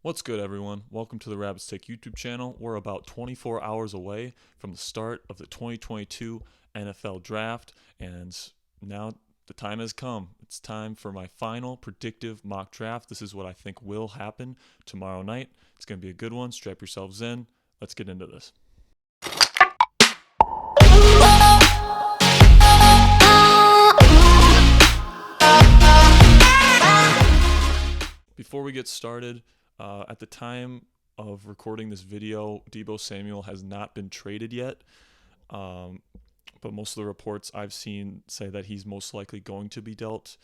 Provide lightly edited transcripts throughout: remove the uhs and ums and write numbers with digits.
What's good, everyone? Welcome to the Rabbits Take YouTube channel. We're about 24 hours away from the start of the 2022 NFL Draft, and now the time has come. It's time for my final predictive mock draft. This is what I think will happen tomorrow night. It's going to be a good one. Strap yourselves in. Let's get into this. Before we get started, at the time of recording this video, Deebo Samuel has not been traded yet, but most of the reports I've seen say that he's most likely going to be dealt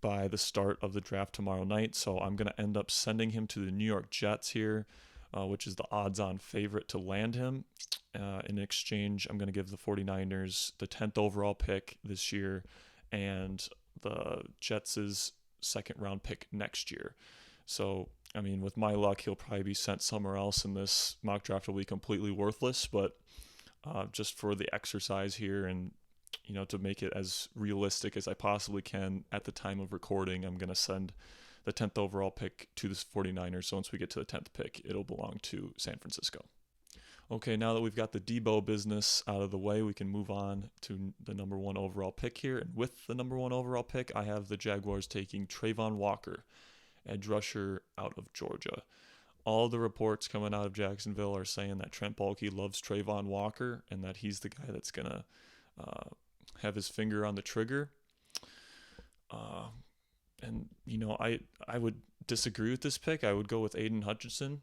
by the start of the draft tomorrow night. So I'm going to end up sending him to the New York Jets here, which is the odds-on favorite to land him. In exchange, I'm going to give the 49ers the 10th overall pick this year and the Jets' second round pick next year. So, I mean, with my luck, he'll probably be sent somewhere else, and this mock draft will be completely worthless. But just for the exercise here and, to make it as realistic as I possibly can at the time of recording, I'm going to send the 10th overall pick to the 49ers. So once we get to the 10th pick, it'll belong to San Francisco. Okay, now that we've got the Deebo business out of the way, we can move on to the number one overall pick here. And with the number one overall pick, I have the Jaguars taking Travon Walker, edge rusher out of Georgia. All the reports coming out of Jacksonville are saying that Trent Baalke loves Travon Walker and that he's the guy that's going to have his finger on the trigger. I would disagree with this pick. I would go with Aiden Hutchinson,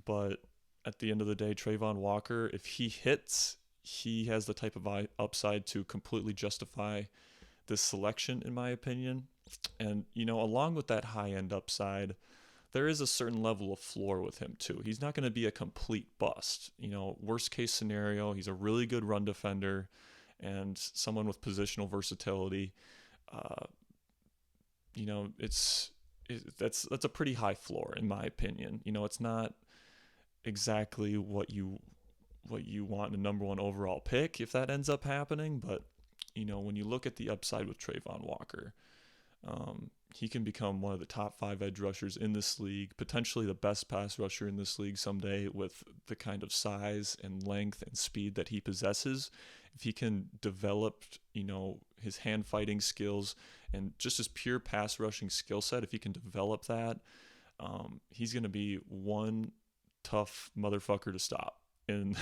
but at the end of the day, Travon Walker, if he hits, he has the type of upside to completely justify this selection, in my opinion. And, along with that high-end upside, there is a certain level of floor with him, too. He's not going to be a complete bust. Worst case scenario, he's a really good run defender and someone with positional versatility. That's a pretty high floor, in my opinion. It's not exactly what you want in a number one overall pick if that ends up happening, but when you look at the upside with Travon Walker, he can become one of the top 5 edge rushers in this league, potentially the best pass rusher in this league someday with the kind of size and length and speed that he possesses. If he can develop, his hand fighting skills and just his pure pass rushing skill set, if he can develop that, he's going to be one tough motherfucker to stop. And,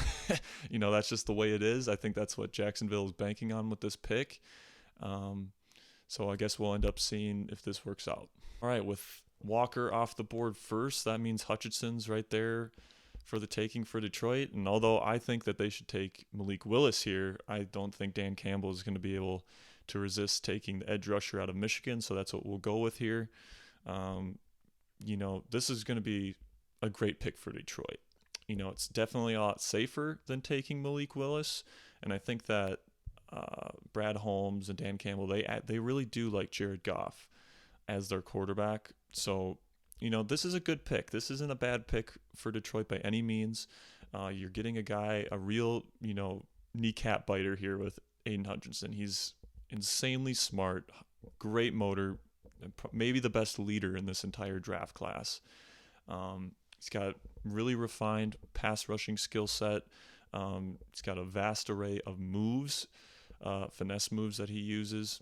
that's just the way it is. I think that's what Jacksonville is banking on with this pick. So I guess we'll end up seeing if this works out. All right, with Walker off the board first, that means Hutchinson's right there for the taking for Detroit. And although I think that they should take Malik Willis here, I don't think Dan Campbell is going to be able to resist taking the edge rusher out of Michigan. So that's what we'll go with here. This is going to be a great pick for Detroit. It's definitely a lot safer than taking Malik Willis. And I think that Brad Holmes and Dan Campbell, they really do like Jared Goff as their quarterback. So, this is a good pick. This isn't a bad pick for Detroit by any means. You're getting a real, kneecap biter here with Aiden Hutchinson. He's insanely smart, great motor, maybe the best leader in this entire draft class. He's got really refined pass rushing skill set. He's got a vast array of moves, finesse moves that he uses.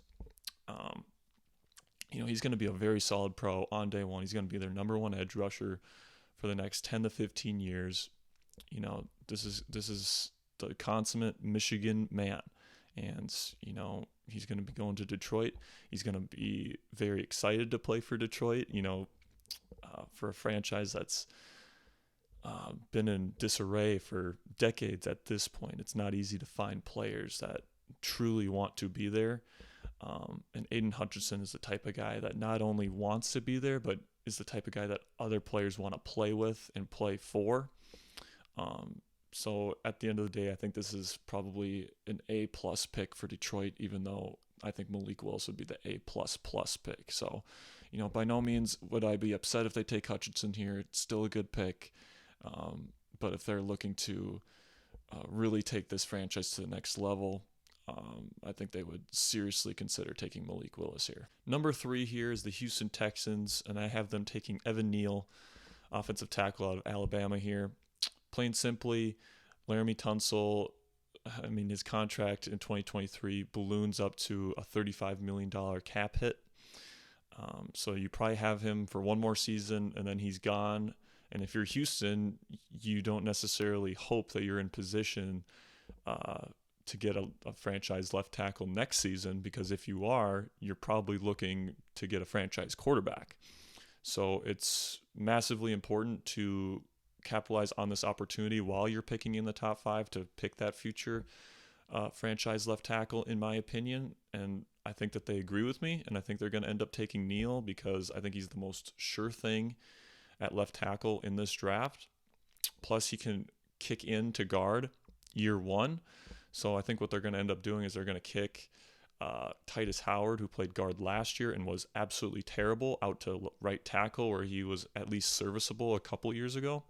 He's going to be a very solid pro on day one. He's going to be their number one edge rusher for the next 10 to 15 years. This is the consummate Michigan man. And, he's going to be going to Detroit. He's going to be very excited to play for Detroit, for a franchise that's been in disarray for decades at this point. It's not easy to find players that truly want to be there. And Aiden Hutchinson is the type of guy that not only wants to be there, but is the type of guy that other players want to play with and play for. So at the end of the day, I think this is probably an A+ pick for Detroit, even though I think Malik Willis would be the A++ pick. So, by no means would I be upset if they take Hutchinson here. It's still a good pick. But if they're looking to really take this franchise to the next level, I think they would seriously consider taking Malik Willis here. Number 3 here is the Houston Texans, and I have them taking Evan Neal, offensive tackle out of Alabama here. Plain simply, Laramie Tunsil, I mean, his contract in 2023 balloons up to a $35 million cap hit. So you probably have him for one more season and then he's gone. And if you're Houston, you don't necessarily hope that you're in position to get a franchise left tackle next season, because if you are, you're probably looking to get a franchise quarterback. So it's massively important to capitalize on this opportunity while you're picking in the top 5 to pick that future franchise left tackle, in my opinion. And I think that they agree with me, and I think they're going to end up taking Neal because I think he's the most sure thing at left tackle in this draft. Plus, he can kick in to guard year one. So I think what they're going to end up doing is they're going to kick Titus Howard, who played guard last year and was absolutely terrible, out to right tackle, where he was at least serviceable a couple years ago.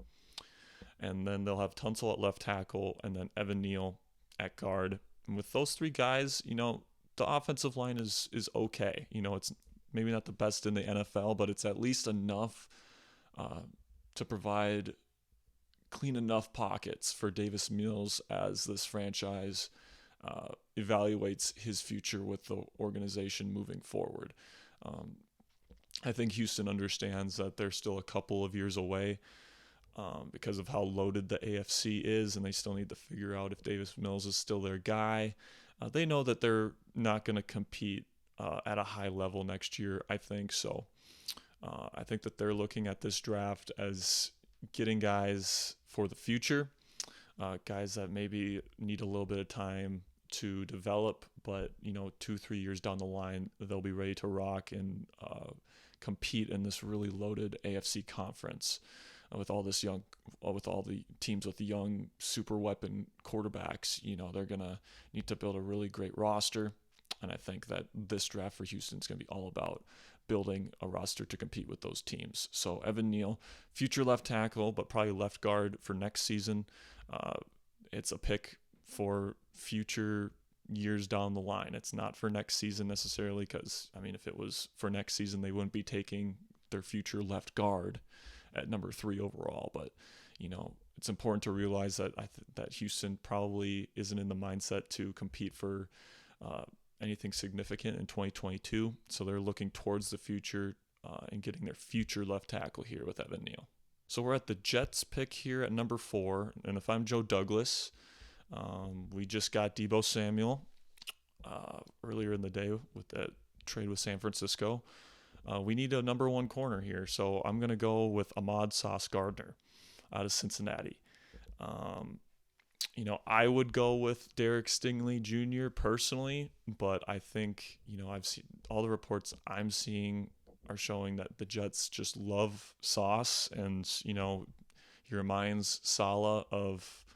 And then they'll have Tunsil at left tackle and then Evan Neal at guard. And with those 3 guys, the offensive line is okay. It's maybe not the best in the NFL, but it's at least enough to provide clean enough pockets for Davis Mills as this franchise evaluates his future with the organization moving forward. I think Houston understands that they're still a couple of years away because of how loaded the AFC is, and they still need to figure out if Davis Mills is still their guy. They know that they're not going to compete at a high level next year, I think. So I think that they're looking at this draft as getting guys for the future, guys that maybe need a little bit of time to develop, but 2-3 years down the line, they'll be ready to rock and compete in this really loaded AFC conference with all the teams with the young super weapon quarterbacks. They're gonna need to build a really great roster, and I think that this draft for Houston is gonna be all about building a roster to compete with those teams. So Evan Neal, future left tackle, but probably left guard for next season. It's a pick for future years down the line. It's not for next season necessarily, because if it was for next season, they wouldn't be taking their future left guard at number 3 overall. But it's important to realize that that Houston probably isn't in the mindset to compete for anything significant in 2022. So they're looking towards the future and getting their future left tackle here with Evan Neal. So we're at the Jets pick here at number 4. And if I'm Joe Douglas, we just got Deebo Samuel earlier in the day with that trade with San Francisco. We need a number 1 corner here. So I'm going to go with Ahmad Sauce Gardner out of Cincinnati. I would go with Derek Stingley Jr. personally, but I think, I've seen all the reports I'm seeing are showing that the Jets just love Sauce, and, he reminds Saleh of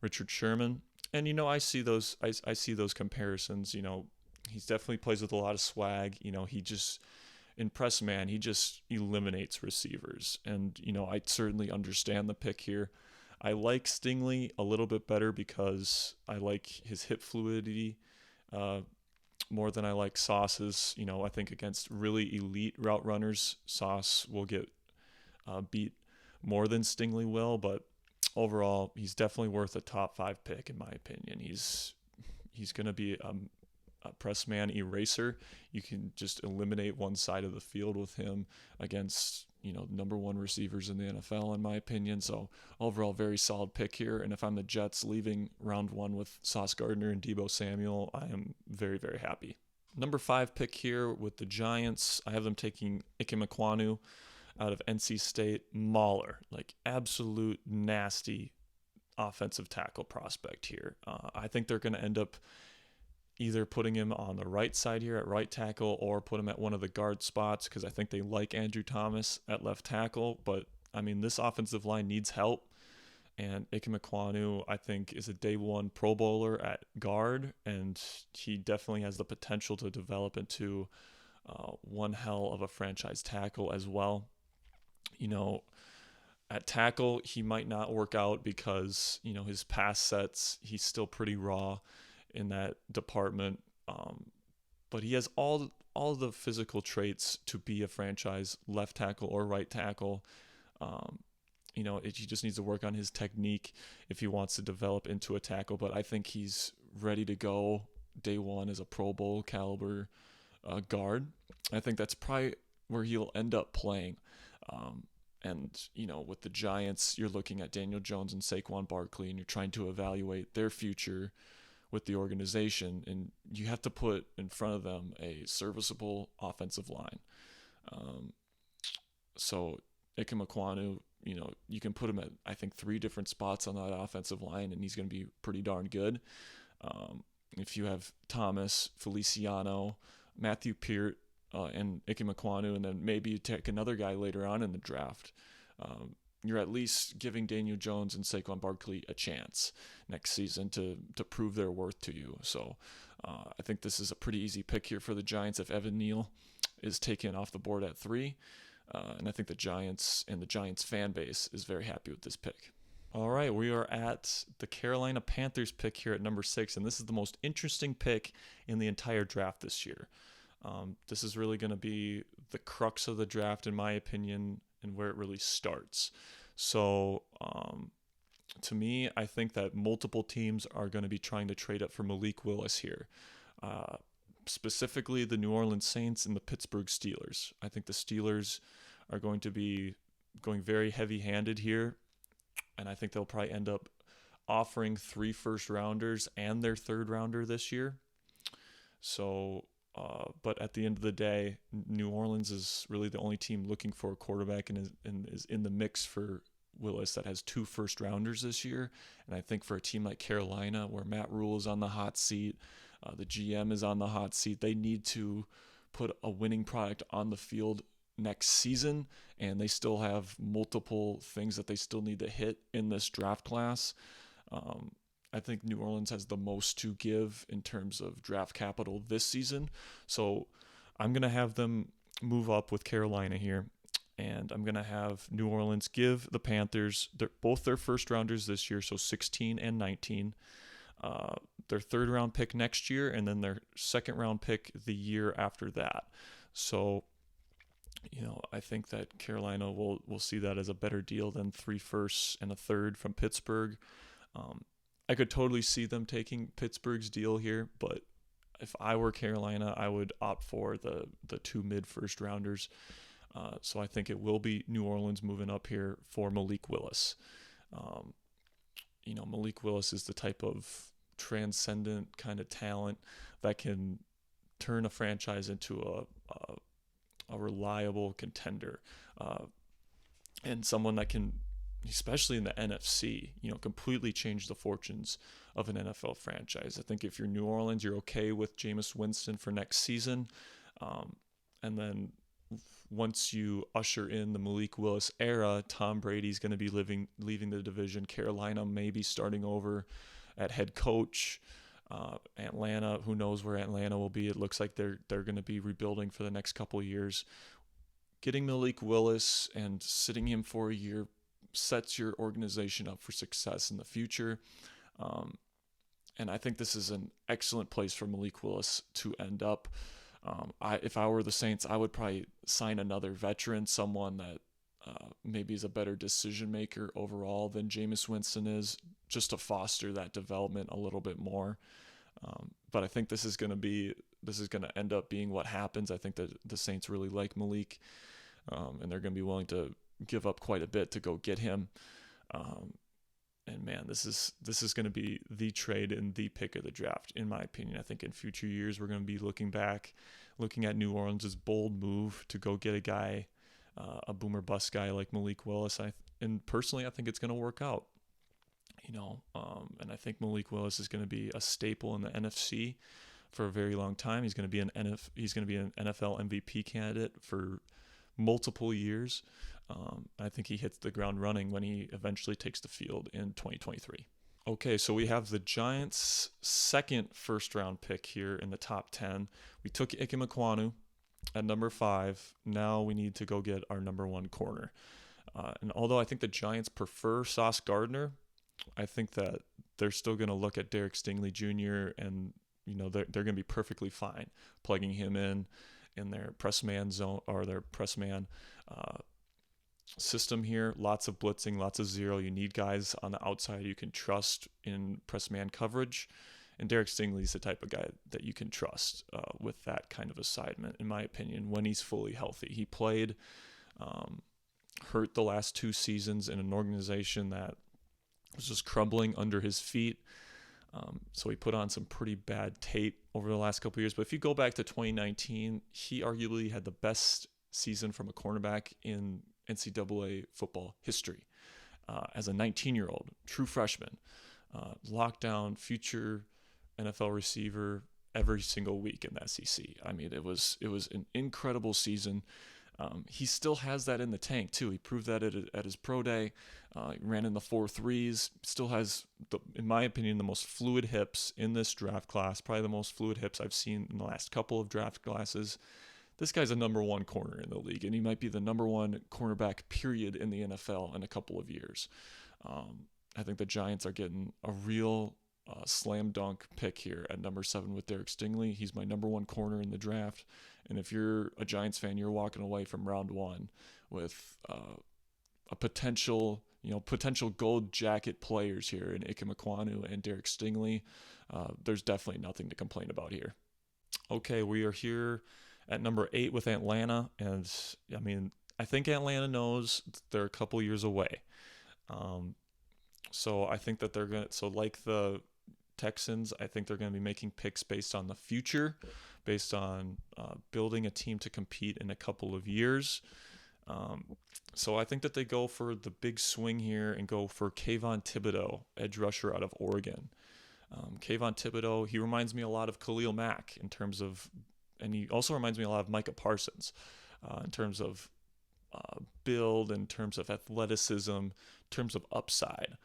Richard Sherman. And, I see those comparisons. He's definitely plays with a lot of swag. He just, in press man, he just eliminates receivers. And, I certainly understand the pick here. I like Stingley a little bit better because I like his hip fluidity more than I like Sauce's. I think against really elite route runners, Sauce will get beat more than Stingley will. But overall, he's definitely worth a top 5 pick in my opinion. He's going to be a press man eraser. You can just eliminate one side of the field with him against number 1 receivers in the NFL, in my opinion. So overall, very solid pick here. And if I'm the Jets leaving round 1 with Sauce Gardner and Deebo Samuel, I am very, very happy. Number 5 pick here with the Giants, I have them taking Ike Ekwonu out of NC State. Mauler, like absolute nasty offensive tackle prospect here. I think they're going to end up either putting him on the right side here at right tackle or put him at one of the guard spots, because I think they like Andrew Thomas at left tackle. But, this offensive line needs help. And Ike Ekwonu, I think, is a day 1 Pro Bowler at guard, and he definitely has the potential to develop into one hell of a franchise tackle as well. At tackle, he might not work out because, his pass sets, he's still pretty raw in that department, but he has all the physical traits to be a franchise left tackle or right tackle. Um, he just needs to work on his technique if he wants to develop into a tackle. But I think he's ready to go day one as a Pro Bowl caliber guard. I think that's probably where he'll end up playing. Um, with the Giants, you're looking at Daniel Jones and Saquon Barkley, and you're trying to evaluate their future with the organization, and you have to put in front of them a serviceable offensive line. Um, so Ikem Ekwonu, you can put him at, I think, 3 different spots on that offensive line, and he's going to be pretty darn good. If you have Thomas, Feliciano, Matthew Peart, and Ikem Ekwonu, and then maybe you take another guy later on in the draft, you're at least giving Daniel Jones and Saquon Barkley a chance next season to prove their worth to you. So I think this is a pretty easy pick here for the Giants if Evan Neal is taken off the board at 3. And I think the Giants and the Giants fan base is very happy with this pick. All right, we are at the Carolina Panthers pick here at number 6, and this is the most interesting pick in the entire draft this year. This is really going to be the crux of the draft, in my opinion, and where it really starts. So, to me, I think that multiple teams are going to be trying to trade up for Malik Willis here. Specifically, the New Orleans Saints and the Pittsburgh Steelers. I think the Steelers are going to be going very heavy-handed here, and I think they'll probably end up offering 3 first-rounders and their 3rd rounder this year. So, but at the end of the day, New Orleans is really the only team looking for a quarterback and is in the mix for Willis that has 2 first-rounders this year. And I think for a team like Carolina, where Matt Rule is on the hot seat, the GM is on the hot seat, they need to put a winning product on the field next season, and they still have multiple things that they still need to hit in this draft class. I think New Orleans has the most to give in terms of draft capital this season. So I'm going to have them move up with Carolina here, and I'm going to have New Orleans give the Panthers both their first rounders this year, so 16 and 19, their 3rd round pick next year, and then their 2nd round pick the year after that. So, I think that Carolina will see that as a better deal than 3 firsts and a 3rd from Pittsburgh. I could totally see them taking Pittsburgh's deal here, but if I were Carolina, I would opt for the 2 mid-first rounders. So I think it will be New Orleans moving up here for Malik Willis. Malik Willis is the type of transcendent kind of talent that can turn a franchise into a reliable contender, and someone that can, especially in the NFC, completely change the fortunes of an NFL franchise. I think if you're New Orleans, you're okay with Jameis Winston for next season. And then once you usher in the Malik Willis era, Tom Brady's going to be leaving the division. Carolina may be starting over at head coach. Atlanta, who knows where Atlanta will be. It looks like they're going to be rebuilding for the next couple of years. Getting Malik Willis and sitting him for a year sets your organization up for success in the future. And I think this is an excellent place for Malik Willis to end up. If I were the Saints, I would probably sign another veteran, someone that maybe is a better decision maker overall than Jameis Winston is, just to foster that development a little bit more. But I think this is going to end up being what happens. I think that the Saints really like Malik, and they're going to be willing to give up quite a bit to go get him. And man, this is going to be the trade and the pick of the draft, in my opinion. I think in future years we're going to be looking at New Orleans' bold move to go get a guy, a boomer bust guy like Malik Willis. And personally, I think it's going to work out. And I think Malik Willis is going to be a staple in the NFC for a very long time. He's going to be an NFL MVP candidate for multiple years. I think he hits the ground running when he eventually takes the field in 2023. Okay, so we have the Giants' 2nd first-round pick here in the top 10. We took Ikem Ekwonu at number 5. Now we need to go get our number 1 corner. And although I think the Giants prefer Sauce Gardner, I think that they're still going to look at Derek Stingley Jr. and they're going to be perfectly fine plugging him in their press man zone or their press man system here. Lots of blitzing, lots of zero. You need guys on the outside you can trust in press man coverage. And Derek Stingley's the type of guy that you can trust with that kind of assignment, in my opinion, when he's fully healthy. He played hurt the last 2 seasons in an organization that was just crumbling under his feet. So he put on some pretty bad tape over the last couple of years. But if you go back to 2019, he arguably had the best season from a cornerback in NCAA football history. As a 19-year-old, true freshman, lockdown, future NFL receiver every single week in the SEC. I mean, it was an incredible season. He still has that in the tank too. He proved that at his pro day. He ran in the 4.3s. Still has, in my opinion, the most fluid hips in this draft class. Probably the most fluid hips I've seen in the last couple of draft classes. This guy's a number 1 corner in the league, and he might be the number 1 cornerback period in the NFL in a couple of years. I think the Giants are getting a real slam dunk pick here at number 7 with Derek Stingley. He's my number 1 corner in the draft. And if you're a Giants fan, you're walking away from round 1 with a potential gold jacket players here in Ike Mekwonu and Derek Stingley. There's definitely nothing to complain about here. Okay, we are here at number 8 with Atlanta. And I mean, I think Atlanta knows they're a couple years away. So I think that they're going to, so like the Texans, I think they're going to be making picks based on the future, based on building a team to compete in a couple of years. So I think that they go for the big swing here and go for Kayvon Thibodeau, edge rusher out of Oregon. Kayvon Thibodeau, he reminds me a lot of Khalil Mack in terms of, and he also reminds me a lot of Micah Parsons in terms of build, in terms of athleticism, in terms of upside.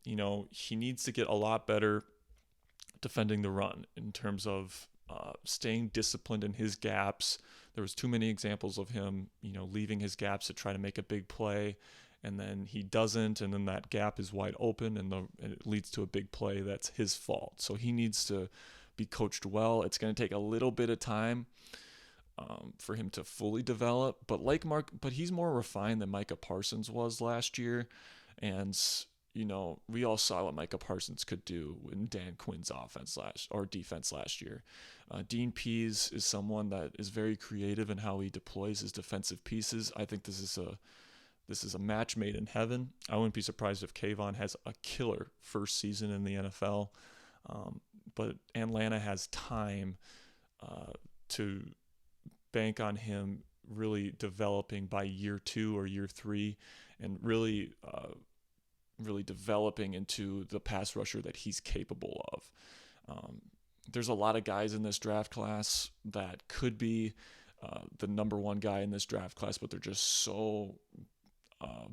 He needs to get a lot better defending the run in terms of staying disciplined in his gaps. There was too many examples of him, leaving his gaps to try to make a big play, and then he doesn't, and then that gap is wide open, and it leads to a big play that's his fault. So he needs to be coached well. It's going to take a little bit of time for him to fully develop, but he's more refined than Micah Parsons was last year, and we all saw what Micah Parsons could do in Dan Quinn's defense last year. Dean Pease is someone that is very creative in how he deploys his defensive pieces. I think this is a match made in heaven. I wouldn't be surprised if Kayvon has a killer first season in the NFL, but Atlanta has time to bank on him really developing by year 2 or year 3, and really developing into the pass rusher that he's capable of. There's a lot of guys in this draft class that could be the number 1 guy in this draft class, but they're just so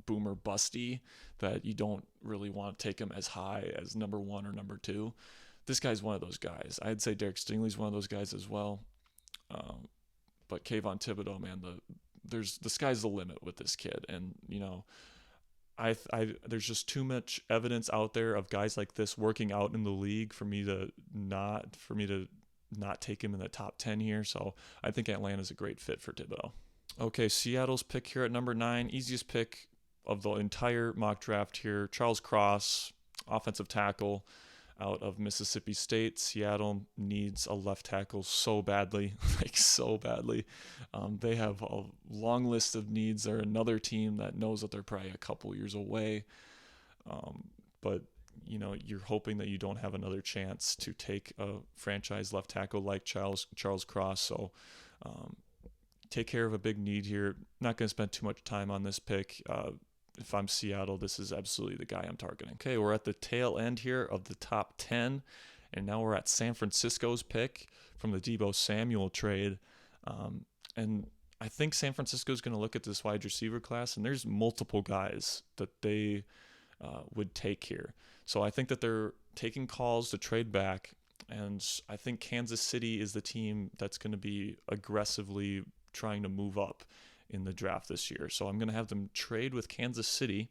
boomer busty that you don't really want to take him as high as number 1 or number 2. This guy's one of those guys. I'd say Derek Stingley's one of those guys as well. But Kayvon Thibodeau, man, the sky's the limit with this kid, and there's just too much evidence out there of guys like this working out in the league for me to not take him in the top 10 here. So I think Atlanta's a great fit for Thibodeau. Okay, Seattle's pick here at number 9, easiest pick of the entire mock draft here. Charles Cross, offensive tackle out of Mississippi State. Seattle needs a left tackle so badly, so badly. They have a long list of needs. They're another team that knows that they're probably a couple years away. But you're hoping that you don't have another chance to take a franchise left tackle like Charles Cross. So take care of a big need here. Not going to spend too much time on this pick. If I'm Seattle, this is absolutely the guy I'm targeting. Okay, we're at the tail end here of the top 10, and now we're at San Francisco's pick from the Deebo Samuel trade. And I think San Francisco's going to look at this wide receiver class, and there's multiple guys that they would take here. So I think that they're taking calls to trade back, and I think Kansas City is the team that's going to be aggressively trying to move up in the draft this year. So I'm going to have them trade with Kansas City,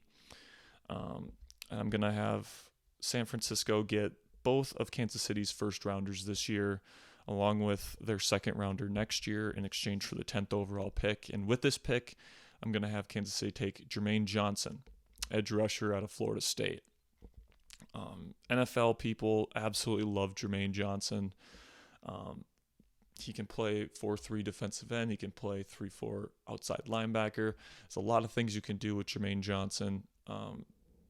and I'm going to have San Francisco get both of Kansas City's first rounders this year, along with their second rounder next year in exchange for the 10th overall pick. And with this pick, I'm going to have Kansas City take Jermaine Johnson, edge rusher out of Florida State. NFL people absolutely love Jermaine Johnson. He can play 4-3 defensive end. He can play 3-4 outside linebacker. There's a lot of things you can do with Jermaine Johnson.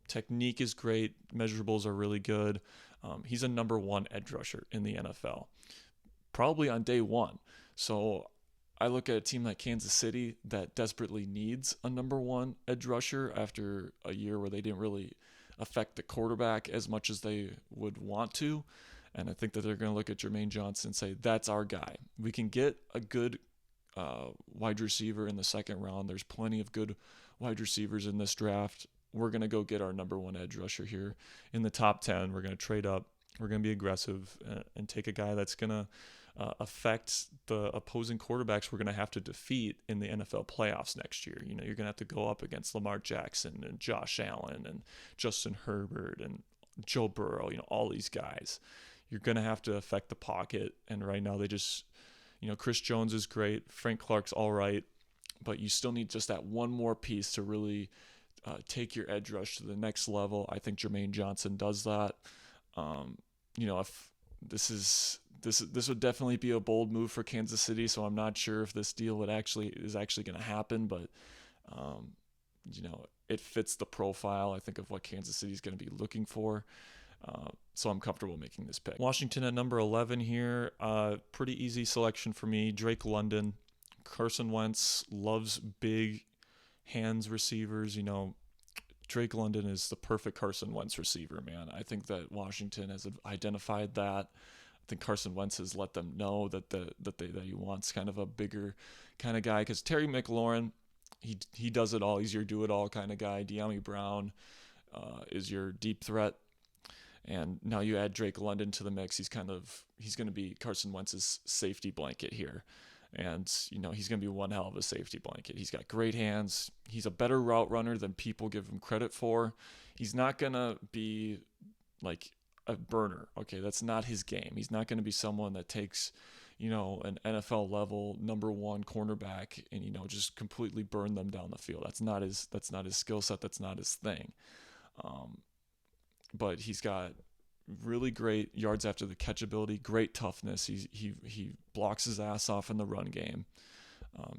Technique is great. Measurables are really good. He's a number 1 edge rusher in the NFL, probably on day one. So I look at a team like Kansas City that desperately needs a number 1 edge rusher after a year where they didn't really affect the quarterback as much as they would want to. And I think that they're going to look at Jermaine Johnson and say, that's our guy. We can get a good wide receiver in the second round. There's plenty of good wide receivers in this draft. We're going to go get our number 1 edge rusher here in the top 10. We're going to trade up. We're going to be aggressive and take a guy that's going to affect the opposing quarterbacks we're going to have to defeat in the NFL playoffs next year. You're going to have to go up against Lamar Jackson and Josh Allen and Justin Herbert and Joe Burrow, all these guys. You're going to have to affect the pocket. And right now they just, Chris Jones is great. Frank Clark's all right. But you still need just that one more piece to really take your edge rush to the next level. I think Jermaine Johnson does that. If this would definitely be a bold move for Kansas City, so I'm not sure if this deal is actually going to happen, but it fits the profile, I think, of what Kansas City is going to be looking for. So I'm comfortable making this pick. Washington at number 11 here. Pretty easy selection for me. Drake London. Carson Wentz loves big hands receivers. Drake London is the perfect Carson Wentz receiver, man. I think that Washington has identified that. I think Carson Wentz has let them know that he wants kind of a bigger kind of guy. Because Terry McLaurin, he does it all. He's your do-it-all kind of guy. De'Ami Brown is your deep threat. And now you add Drake London to the mix. He's going to be Carson Wentz's safety blanket here. And, he's going to be one hell of a safety blanket. He's got great hands. He's a better route runner than people give him credit for. He's not going to be like a burner. Okay, that's not his game. He's not going to be someone that takes, an NFL level number 1 cornerback and, just completely burn them down the field. That's not his skill set. That's not his thing. But he's got really great yards after the catch ability, great toughness. He blocks his ass off in the run game.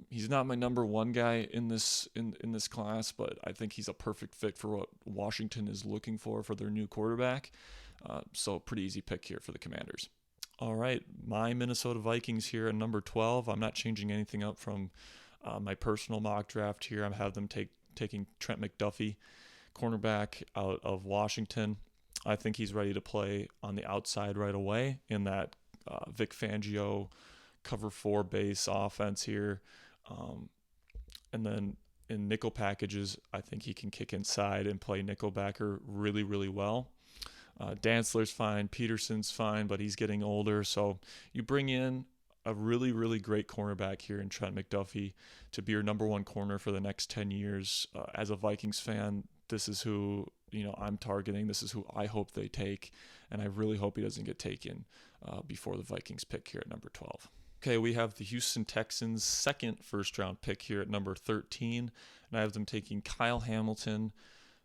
He's not my number 1 guy in this class, but I think he's a perfect fit for what Washington is looking for their new quarterback. So pretty easy pick here for the Commanders. All right, my Minnesota Vikings here at number 12. I'm not changing anything up from my personal mock draft here. I have them taking Trent McDuffie, cornerback out of Washington. I think he's ready to play on the outside right away in that Vic Fangio cover 4 base offense here. And then in nickel packages, I think he can kick inside and play nickelbacker really, really well. Dantzler's fine. Peterson's fine, but he's getting older. So you bring in a really, really great cornerback here in Trent McDuffie to be your number 1 corner for the next 10 years. As a Vikings fan, this is who I'm targeting. This is who I hope they take, and I really hope he doesn't get taken before the Vikings pick here at number 12. Okay, we have the Houston Texans' second first-round pick here at number 13, and I have them taking Kyle Hamilton,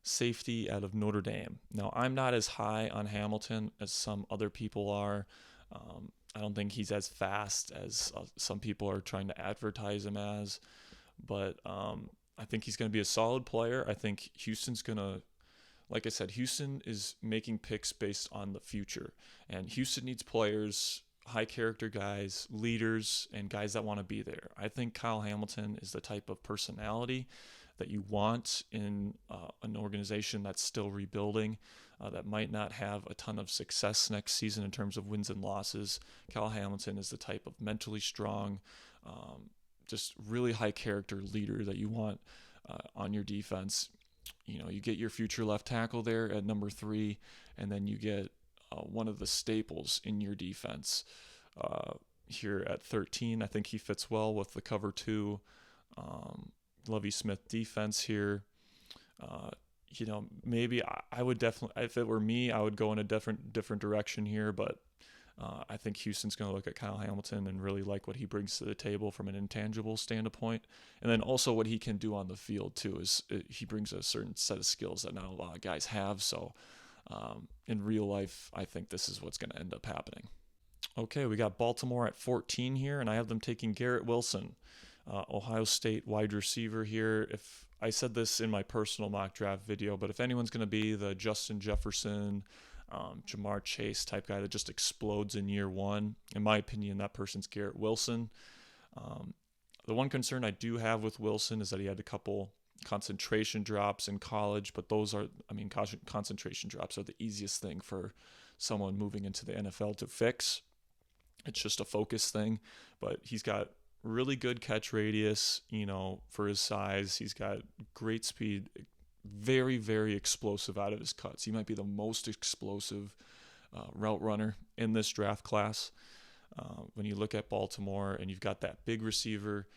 safety out of Notre Dame. Now, I'm not as high on Hamilton as some other people are. I don't think he's as fast as some people are trying to advertise him as, but I think he's going to be a solid player. I think Houston's going to, like I said, Houston is making picks based on the future. And Houston needs players, high character guys, leaders, and guys that want to be there. I think Kyle Hamilton is the type of personality that you want in an organization that's still rebuilding, that might not have a ton of success next season in terms of wins and losses. Kyle Hamilton is the type of mentally strong, just really high character leader that you want on your defense. You get your future left tackle there at number 3, and then you get one of the staples in your defense here at 13. I think he fits well with the cover 2 Lovie Smith defense here. Maybe I would definitely, if it were me, I would go in a different direction here, but I think Houston's going to look at Kyle Hamilton and really like what he brings to the table from an intangible standpoint. And then also what he can do on the field, too, is he brings a certain set of skills that not a lot of guys have. So in real life, I think this is what's going to end up happening. Okay, we got Baltimore at 14 here, and I have them taking Garrett Wilson, Ohio State wide receiver here. If I said this in my personal mock draft video, but if anyone's going to be the Justin Jefferson, Jamar Chase type guy that just explodes in year one, in my opinion, that person's Garrett Wilson. The one concern I do have with Wilson is that he had a couple concentration drops in college, but those are, concentration drops are the easiest thing for someone moving into the NFL to fix. It's just a focus thing, but he's got really good catch radius, for his size. He's got great speed, very, very explosive out of his cuts. He might be the most explosive route runner in this draft class. When you look at Baltimore and you've got that big receiver,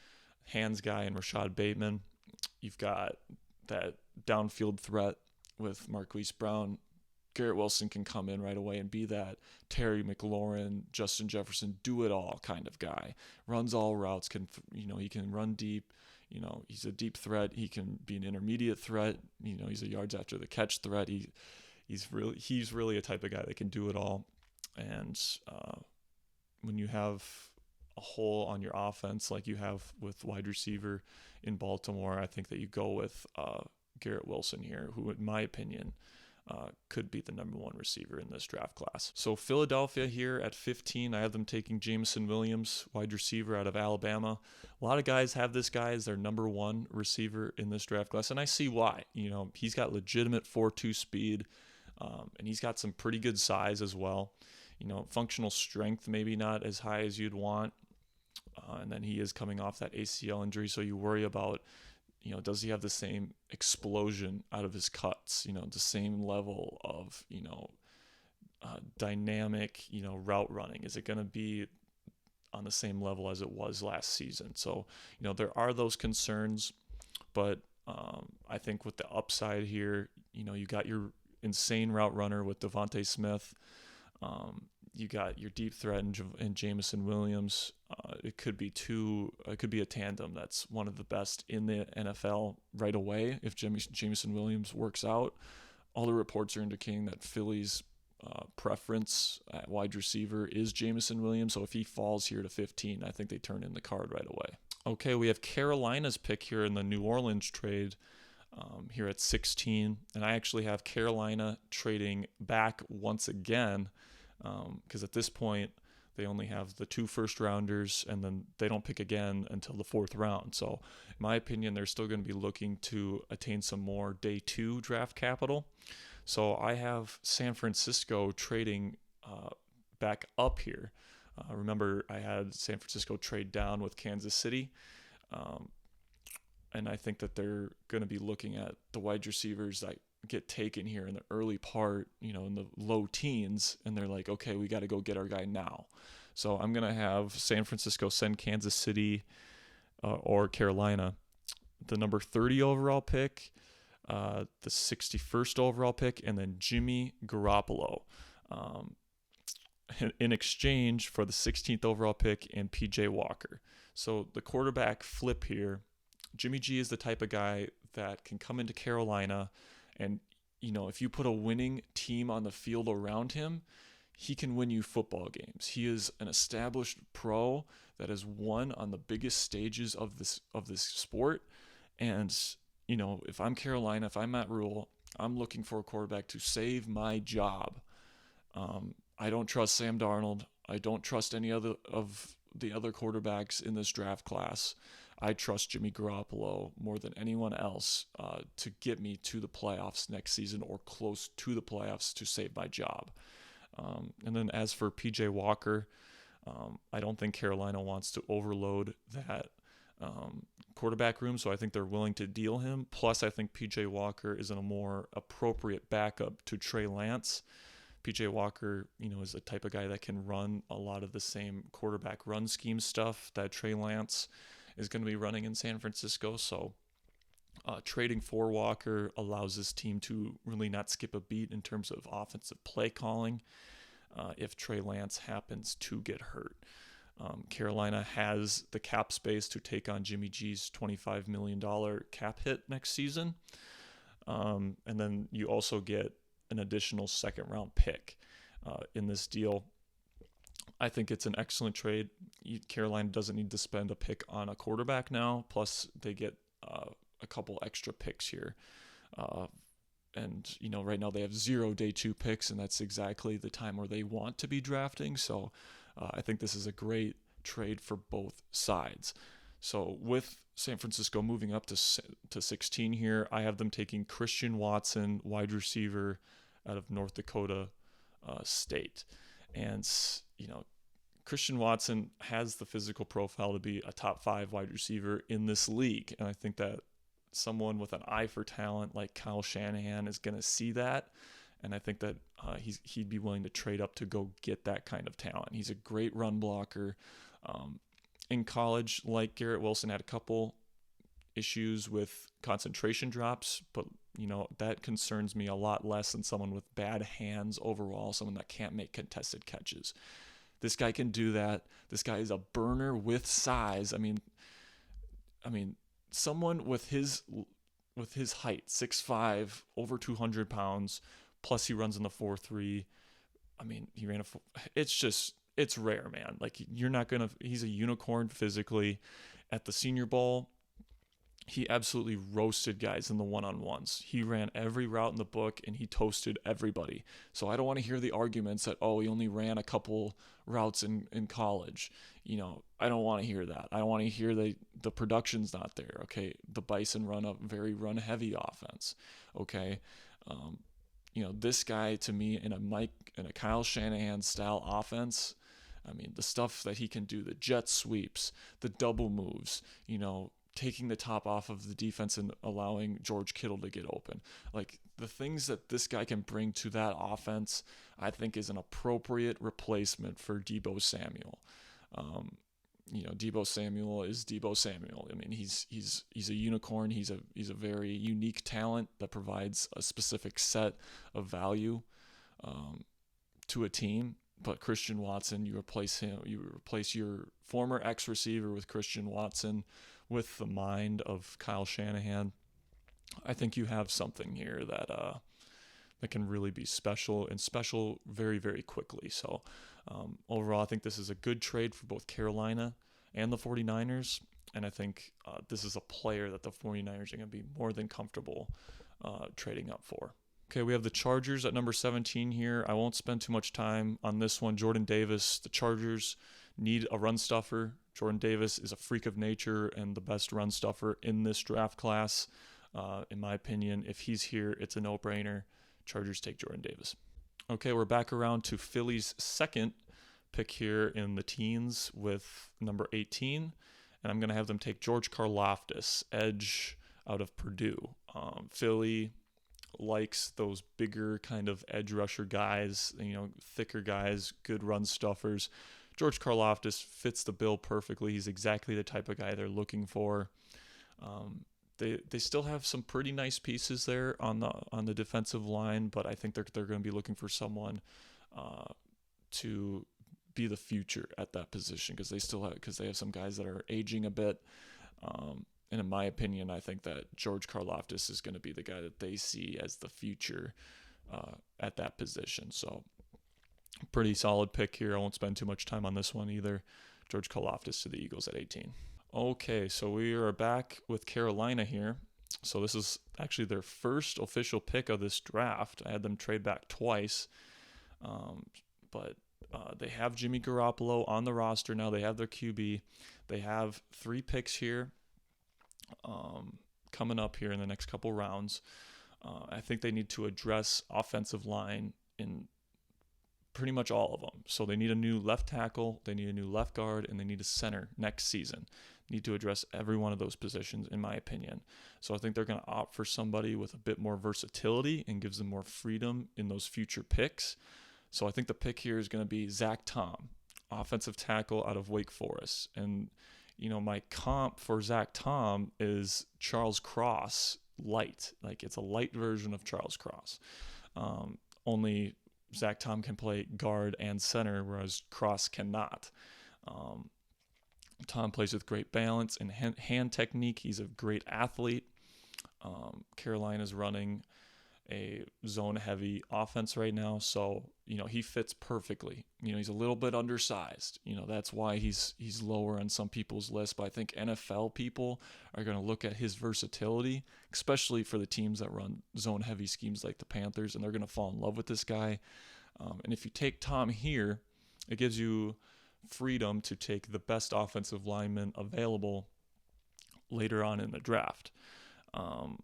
hands guy in Rashad Bateman, you've got that downfield threat with Marquise Brown. Garrett Wilson can come in right away and be that Terry McLaurin, Justin Jefferson, do-it-all kind of guy. Runs all routes, he can run deep. He's a deep threat. He can be an intermediate threat. He's a yards after the catch threat. He's really a type of guy that can do it all. And when you have a hole on your offense like you have with wide receiver in Baltimore, I think that you go with Garrett Wilson here, who, in my opinion, could be the number one receiver in this draft class. So Philadelphia here at 15, I have them taking Jameson Williams, wide receiver out of Alabama. A lot of guys have this guy as their number one receiver in this draft class, and I see why. He's got legitimate 4.2 speed, and he's got some pretty good size as well. Functional strength maybe not as high as you'd want, and then he is coming off that ACL injury, so you worry about does he have the same explosion out of his cuts, the same level of, dynamic, route running? Is it going to be on the same level as it was last season? So, there are those concerns, but I think with the upside here, you got your insane route runner with Devontae Smith. You got your deep threat in Jameson Williams. It could be a tandem that's one of the best in the NFL right away if Jameson Williams works out. All the reports are indicating that Philly's preference at wide receiver is Jameson Williams. So if he falls here to 15, I think they turn in the card right away. Okay, we have Carolina's pick here in the New Orleans trade here at 16. And I actually have Carolina trading back once again, because at this point they only have the 2 first-rounders, and then they don't pick again until the 4th round. So in my opinion, they're still going to be looking to attain some more day 2 draft capital. So I have San Francisco trading back up here. Remember, I had San Francisco trade down with Kansas City, and I think that they're going to be looking at the wide receivers that get taken here in the early part, in the low teens, and they're like, okay, we got to go get our guy now. So I'm going to have San Francisco send Kansas City or Carolina the number 30 overall pick, the 61st overall pick, and then Jimmy Garoppolo in exchange for the 16th overall pick and PJ Walker. So the quarterback flip here, Jimmy G is the type of guy that can come into Carolina and, if you put a winning team on the field around him, he can win you football games. He is an established pro that has won on the biggest stages of this sport. And, if I'm Carolina, if I'm Matt Rule, I'm looking for a quarterback to save my job. I don't trust Sam Darnold. I don't trust any of the other quarterbacks in this draft class. I trust Jimmy Garoppolo more than anyone else to get me to the playoffs next season or close to the playoffs to save my job. And then as for PJ Walker, I don't think Carolina wants to overload that quarterback room, so I think they're willing to deal him. Plus, I think PJ Walker is a more appropriate backup to Trey Lance. PJ Walker, is the type of guy that can run a lot of the same quarterback run scheme stuff that Trey Lance is going to be running in San Francisco. So trading for Walker allows this team to really not skip a beat in terms of offensive play calling. if Trey Lance happens to get hurt. Carolina has the cap space to take on Jimmy G's $25 million cap hit next season. And then you also get an additional second round pick in this deal. I think it's an excellent trade. Carolina doesn't need to spend a pick on a quarterback now. Plus, they get a couple extra picks here. And, right now they have 0 day 2 picks, and that's exactly the time where they want to be drafting. So I think this is a great trade for both sides. So with San Francisco moving up to 16 here, I have them taking Christian Watson, wide receiver out of North Dakota State. And, Christian Watson has the physical profile to be a top 5 wide receiver in this league. And I think that someone with an eye for talent like Kyle Shanahan is going to see that. And I think that he'd be willing to trade up to go get that kind of talent. He's a great run blocker. In college, like Garrett Wilson, had a couple issues with concentration drops, but that concerns me a lot less than someone with bad hands overall, someone that can't make contested catches. This guy can do that. This guy is a burner with size. I mean, someone with his height, 6'5", over 200 pounds, plus he runs in the 4.3. He ran it's rare, man. Like, he's a unicorn physically. At the Senior Bowl, he absolutely roasted guys in the one-on-ones. He ran every route in the book, and he toasted everybody. So I don't want to hear the arguments that, he only ran a couple routes in college. I don't want to hear that. I don't want to hear the production's not there, okay? The Bison run a very run-heavy offense, okay? This guy, to me, in a Kyle Shanahan-style offense, the stuff that he can do, the jet sweeps, the double moves, taking the top off of the defense and allowing George Kittle to get open. Like, the things that this guy can bring to that offense, I think is an appropriate replacement for Deebo Samuel. Deebo Samuel is Deebo Samuel. He's a unicorn. He's a very unique talent that provides a specific set of value to a team. But Christian Watson, you replace your former ex-receiver with Christian Watson with the mind of Kyle Shanahan. I think you have something here that can really be special very, very quickly. So overall, I think this is a good trade for both Carolina and the 49ers. And I think this is a player that the 49ers are going to be more than comfortable trading up for. Okay, we have the Chargers at number 17 here. I won't spend too much time on this one. Jordan Davis, the Chargers need a run stuffer. Jordan Davis is a freak of nature and the best run stuffer in this draft class. In my opinion, if he's here, it's a no-brainer. Chargers take Jordan Davis. Okay, we're back around to Philly's second pick here in the teens with number 18. And I'm going to have them take George Karlaftis, edge out of Purdue. Philly likes those bigger kind of edge rusher guys, thicker guys, good run stuffers. George Karlaftis fits the bill perfectly. He's exactly the type of guy they're looking for. They still have some pretty nice pieces there on the defensive line, but I think they're going to be looking for someone to be the future at that position because they have some guys that are aging a bit. And in my opinion, I think that George Karlaftis is going to be the guy that they see as the future at that position. So pretty solid pick here. I won't spend too much time on this one either. George Karlaftis to the Eagles at 18. Okay, so we are back with Carolina here. So this is actually their first official pick of this draft. I had them trade back twice, but they have Jimmy Garoppolo on the roster now. They have their QB. They have 3 picks here coming up here in the next couple rounds. I think they need to address offensive line in pretty much all of them. So they need a new left tackle, they need a new left guard, and they need a center next season. Need to address every one of those positions, in my opinion. So I think they're going to opt for somebody with a bit more versatility and gives them more freedom in those future picks. So I think the pick here is going to be Zach Tom, offensive tackle out of Wake Forest. And, my comp for Zach Tom is Charles Cross light. Like, it's a light version of Charles Cross. Only Zach Tom can play guard and center, whereas Cross cannot. Um, Tom plays with great balance and hand technique. He's a great athlete. Carolina's running a zone heavy offense right now, so he fits perfectly. He's a little bit undersized. That's why he's lower on some people's list, but I think NFL people are going to look at his versatility, especially for the teams that run zone heavy schemes like the Panthers, and they're going to fall in love with this guy. And if you take Tom here, it gives you freedom to take the best offensive lineman available later on in the draft. Um,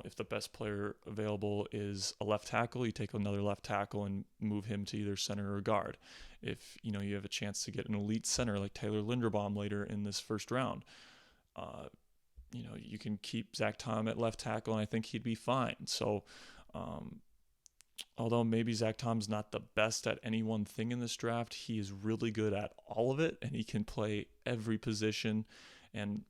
if the best player available is a left tackle, you take another left tackle and move him to either center or guard. If you have a chance to get an elite center like Taylor Linderbaum later in this first round, you can keep Zach Tom at left tackle, and I think he'd be fine. So, although maybe Zach Tom's not the best at any one thing in this draft, he is really good at all of it, and he can play every position. And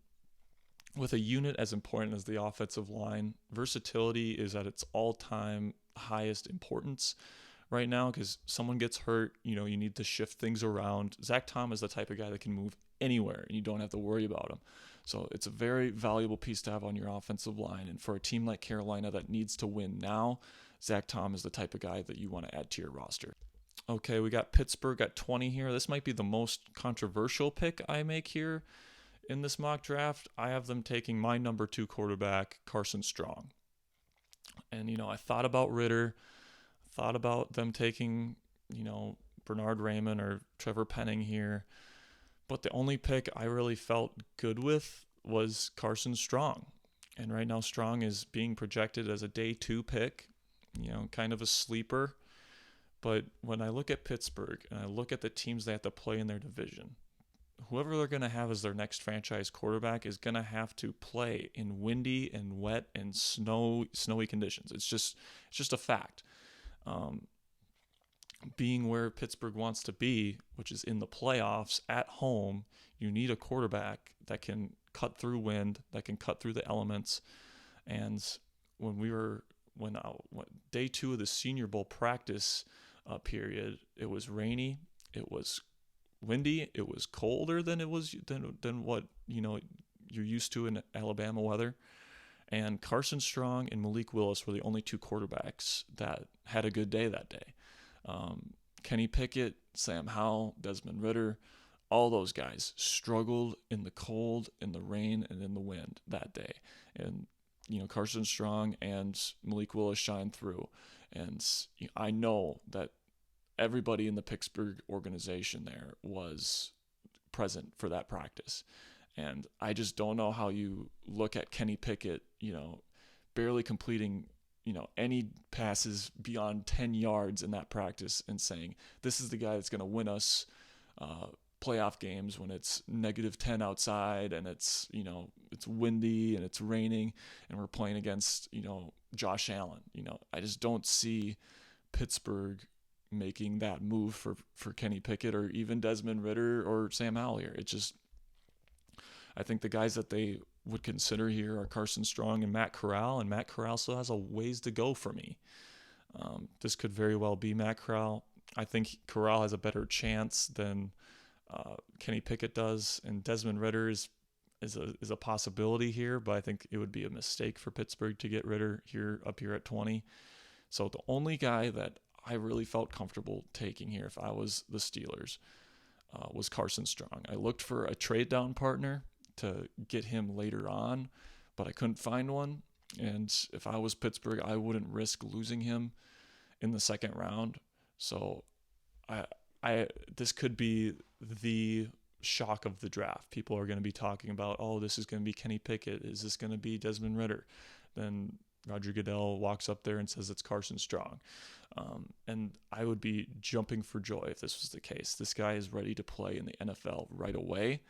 with a unit as important as the offensive line, versatility is at its all-time highest importance right now, because someone gets hurt, you need to shift things around. Zach Tom is the type of guy that can move anywhere, and you don't have to worry about him. So it's a very valuable piece to have on your offensive line. And for a team like Carolina that needs to win now, Zach Tom is the type of guy that you want to add to your roster. Okay, we got Pittsburgh at 20 here. This might be the most controversial pick I make here in this mock draft. I have them taking my number 2 quarterback, Carson Strong. And, I thought about Ritter, thought about them taking, Bernard Raymond or Trevor Penning here. But the only pick I really felt good with was Carson Strong. And right now, Strong is being projected as a day 2 pick, kind of a sleeper. But when I look at Pittsburgh and I look at the teams they have to play in their division, whoever they're going to have as their next franchise quarterback is going to have to play in windy and wet and snowy conditions. It's just a fact. Being where Pittsburgh wants to be, which is in the playoffs at home, you need a quarterback that can cut through wind, that can cut through the elements. And when day 2 of the Senior Bowl practice period, it was rainy, it was windy, it was colder than what you're used to in Alabama weather. And Carson Strong and Malik Willis were the only 2 quarterbacks that had a good day that day. Kenny Pickett, Sam Howell, Desmond Ritter, all those guys struggled in the cold, in the rain, and in the wind that day. And Carson Strong and Malik Willis shined through. And I know that everybody in the Pittsburgh organization there was present for that practice. And I just don't know how you look at Kenny Pickett, barely completing, any passes beyond 10 yards in that practice and saying, this is the guy that's going to win us playoff games when it's -10 outside and it's windy and it's raining and we're playing against, Josh Allen. I just don't see Pittsburgh making that move for Kenny Pickett or even Desmond Ritter or Sam Howell here. I think the guys that they would consider here are Carson Strong and Matt Corral, and Matt Corral still has a ways to go for me. This could very well be Matt Corral. I think Corral has a better chance than Kenny Pickett does, and Desmond Ritter is a possibility here, but I think it would be a mistake for Pittsburgh to get Ritter up here at 20. So the only guy that I really felt comfortable taking here if I was the Steelers was Carson Strong. I looked for a trade down partner to get him later on, but I couldn't find one. And if I was Pittsburgh, I wouldn't risk losing him in the second round. So this could be the shock of the draft. People are going to be talking about, oh, this is going to be Kenny Pickett. Is this going to be Desmond Ritter? Then Roger Goodell walks up there and says it's Carson Strong. And I would be jumping for joy if this was the case. This guy is ready to play in the NFL right away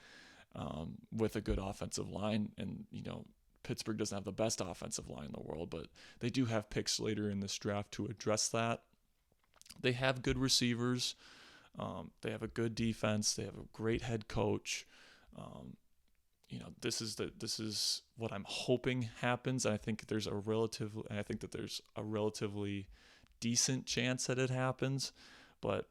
with a good offensive line. And, Pittsburgh doesn't have the best offensive line in the world, but they do have picks later in this draft to address that. They have good receivers. They have a good defense. They have a great head coach. This is what I'm hoping happens. And I think that there's a relatively decent chance that it happens. But,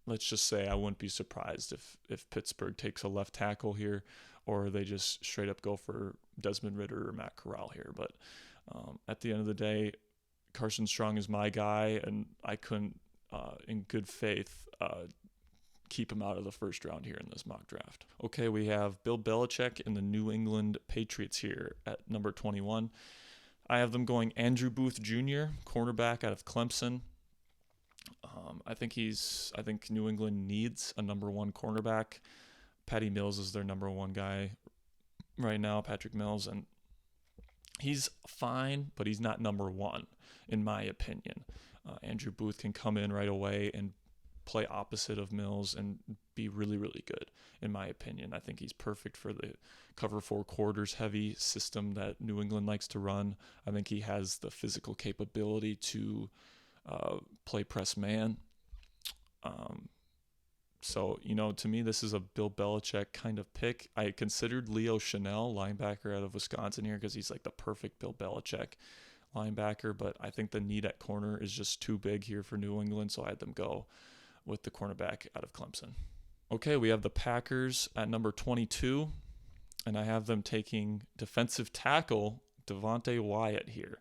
let's just say I wouldn't be surprised if Pittsburgh takes a left tackle here, or they just straight up go for Desmond Ridder or Matt Corral here. But at the end of the day, Carson Strong is my guy, and I couldn't, in good faith, keep him out of the first round here in this mock draft. Okay, we have Bill Belichick and the New England Patriots here at number 21. I have them going Andrew Booth Jr., cornerback out of Clemson. I think New England needs a number one cornerback. Patty Mills is their number one guy right now, Patrick Mills, and he's fine, but he's not number one, in my opinion. Andrew Booth can come in right away and play opposite of Mills and be really, really good, in my opinion. I think he's perfect for the cover four quarters heavy system that New England likes to run. I think he has the physical capability to play press man. So, to me, this is a Bill Belichick kind of pick. I considered Leo Chanel, linebacker out of Wisconsin here, because he's like the perfect Bill Belichick linebacker, but I think the need at corner is just too big here for New England, so I had them go with the cornerback out of Clemson. Okay, we have the Packers at number 22, and I have them taking defensive tackle Devontae Wyatt here.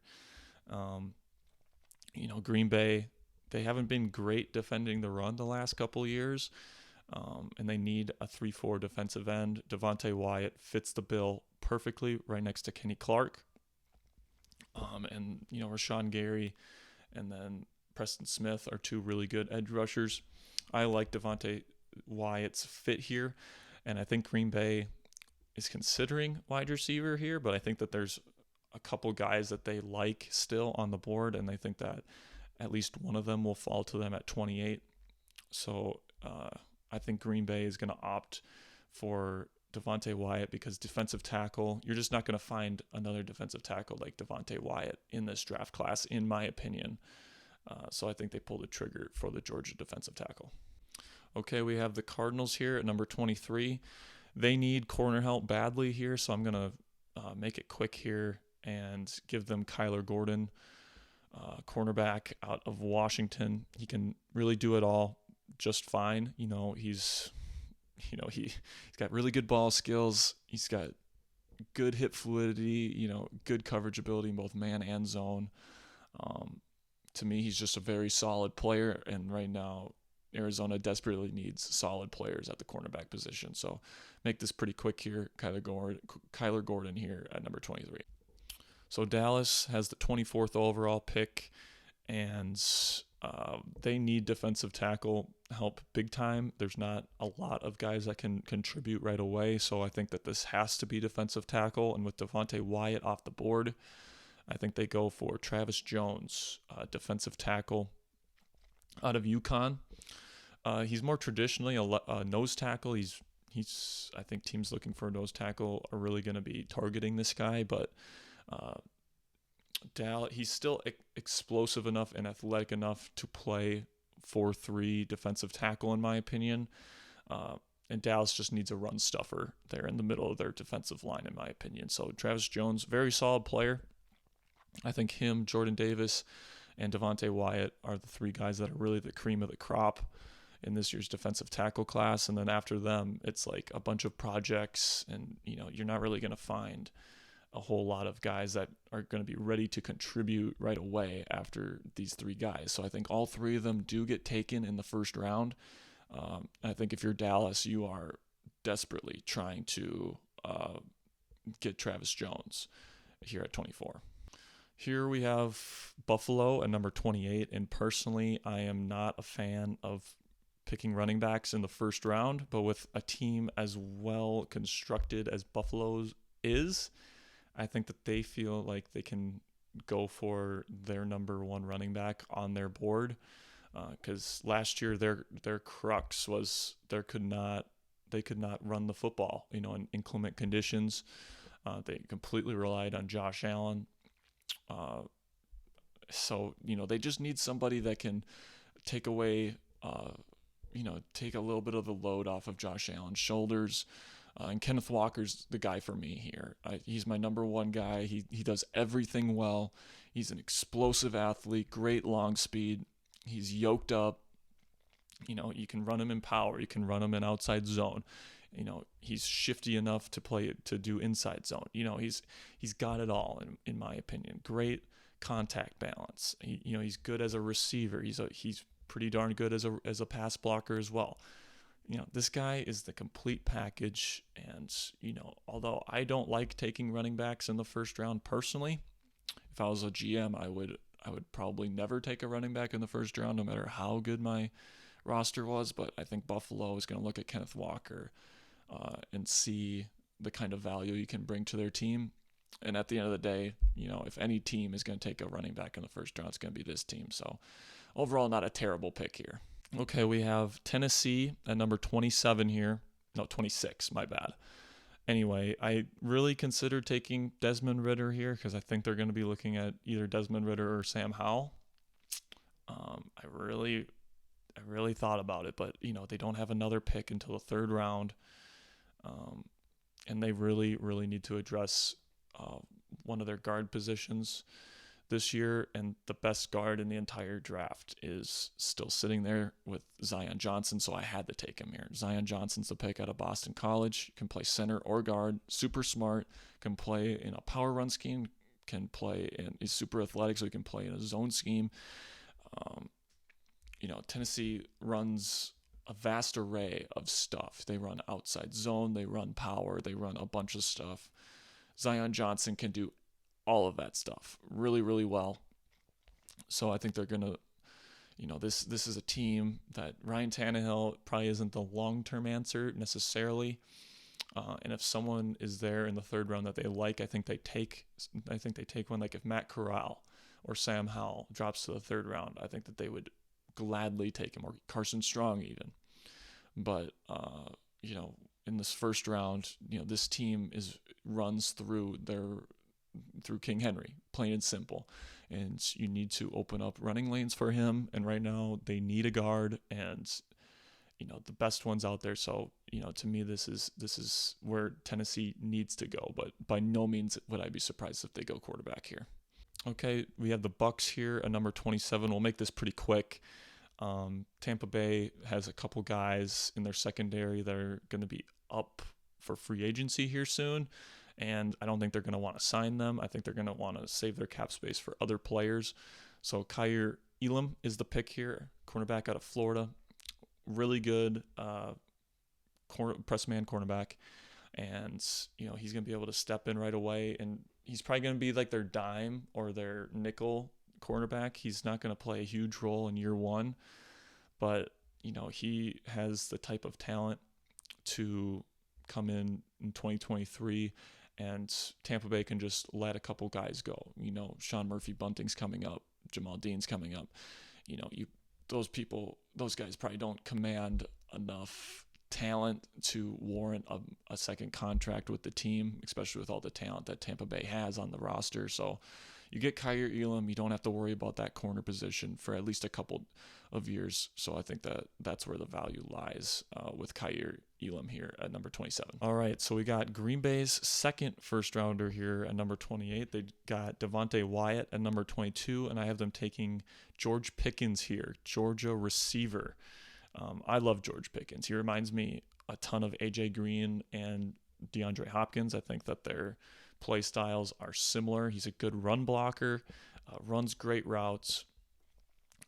Green Bay, they haven't been great defending the run the last couple years, and they need a 3-4 defensive end. Devontae Wyatt fits the bill perfectly right next to Kenny Clark. And Rashawn Gary and then Preston Smith are two really good edge rushers. I like Devontae Wyatt's fit here, and I think Green Bay is considering wide receiver here, but I think that there's a couple guys that they like still on the board, and they think that at least one of them will fall to them at 28. So I think Green Bay is going to opt for Devontae Wyatt because defensive tackle, you're just not going to find another defensive tackle like Devontae Wyatt in this draft class, in my opinion. So I think they pulled the trigger for the Georgia defensive tackle. Okay, we have the Cardinals here at number 23. They need corner help badly here, so I'm going to make it quick here and give them Kyler Gordon, cornerback out of Washington. He can really do it all just fine. He's got really good ball skills. He's got good hip fluidity, good coverage ability in both man and zone. To me, he's just a very solid player, and right now Arizona desperately needs solid players at the cornerback position. So make this pretty quick here. Kyler Gordon here at number 23. So Dallas has the 24th overall pick, and they need defensive tackle help big time. There's not a lot of guys that can contribute right away, so I think that this has to be defensive tackle. And with Devontae Wyatt off the board, I think they go for Travis Jones, defensive tackle out of UConn. He's more traditionally a nose tackle. I think teams looking for a nose tackle are really going to be targeting this guy, but he's still explosive enough and athletic enough to play 4-3 defensive tackle, in my opinion. And Dallas just needs a run stuffer there in the middle of their defensive line, in my opinion. So Travis Jones, very solid player. I think him, Jordan Davis, and Devontae Wyatt are the three guys that are really the cream of the crop in this year's defensive tackle class. And then after them, it's like a bunch of projects, and you're not really going to find a whole lot of guys that are going to be ready to contribute right away after these three guys. So I think all three of them do get taken in the first round. I think if you're Dallas, you are desperately trying to get Travis Jones here at 24. Here we have Buffalo at number 28, and personally, I am not a fan of picking running backs in the first round, but with a team as well constructed as Buffalo's is, I think that they feel like they can go for their number one running back on their board, because last year their crux was they could not run the football, in inclement conditions. They completely relied on Josh Allen. So they just need somebody that can take away, take a little bit of the load off of Josh Allen's shoulders. And Kenneth Walker's the guy for me here. He's my number one guy. He does everything well. He's an explosive athlete, great long speed. He's yoked up. You can run him in power. You can run him in outside zone. He's shifty enough to do inside zone. He's got it all in my opinion. Great contact balance. He's good as a receiver. He's pretty darn good as a pass blocker as well. This guy is the complete package. And although I don't like taking running backs in the first round personally, if I was a GM, I would probably never take a running back in the first round, no matter how good my roster was. But I think Buffalo is going to look at Kenneth Walker and see the kind of value he can bring to their team. And at the end of the day, if any team is going to take a running back in the first round, it's going to be this team. So overall, not a terrible pick here. Okay, we have Tennessee at number 27 here. No, 26, my bad. Anyway, I really considered taking Desmond Ridder here because I think they're going to be looking at either Desmond Ridder or Sam Howell. I really thought about it, but they don't have another pick until the third round, and they really need to address one of their guard positions this year. And the best guard in the entire draft is still sitting there with Zion Johnson, so I had to take him here. Zion Johnson's the pick out of Boston College. Can play center or guard. Super smart. Can play in a power run scheme. Is super athletic, so he can play in a zone scheme. Tennessee runs a vast array of stuff. They run outside zone, they run power, they run a bunch of stuff. Zion Johnson can do all of that stuff really well. So I think they're going to, this is a team that Ryan Tannehill probably isn't the long-term answer necessarily. And if someone is there in the third round that they like, I think they take one. Like if Matt Corral or Sam Howell drops to the third round, I think that they would gladly take him, or Carson Strong even. But in this first round, this team runs through King Henry, plain and simple, and you need to open up running lanes for him. And right now they need a guard, and the best ones out there. So to me, this is where Tennessee needs to go. But by no means would I be surprised if they go quarterback here. Okay, we have the Bucks here at number 27. We'll make this pretty quick. Tampa Bay has a couple guys in their secondary that are going to be up for free agency here soon, and I don't think they're going to want to sign them. I think they're going to want to save their cap space for other players. So Kaiir Elam is the pick here, cornerback out of Florida. Really good press man cornerback, and he's going to be able to step in right away, and he's probably going to be like their dime or their nickel cornerback. He's not going to play a huge role in year one, but he has the type of talent to come in 2023, and Tampa Bay can just let a couple guys go. Sean Murphy-Bunting's coming up, Jamal Dean's coming up. Those guys probably don't command enough talent to warrant a second contract with the team, especially with all the talent that Tampa Bay has on the roster. So you get Kaiir Elam, you don't have to worry about that corner position for at least a couple of years. So I think that's where the value lies with Kaiir Elam here at number 27. All right, so we got Green Bay's second first rounder here at number 28. They got Devontae Wyatt at number 22, and I have them taking George Pickens here, Georgia receiver. I love George Pickens. He reminds me a ton of A.J. Green and DeAndre Hopkins. I think that their play styles are similar. He's a good run blocker, runs great routes.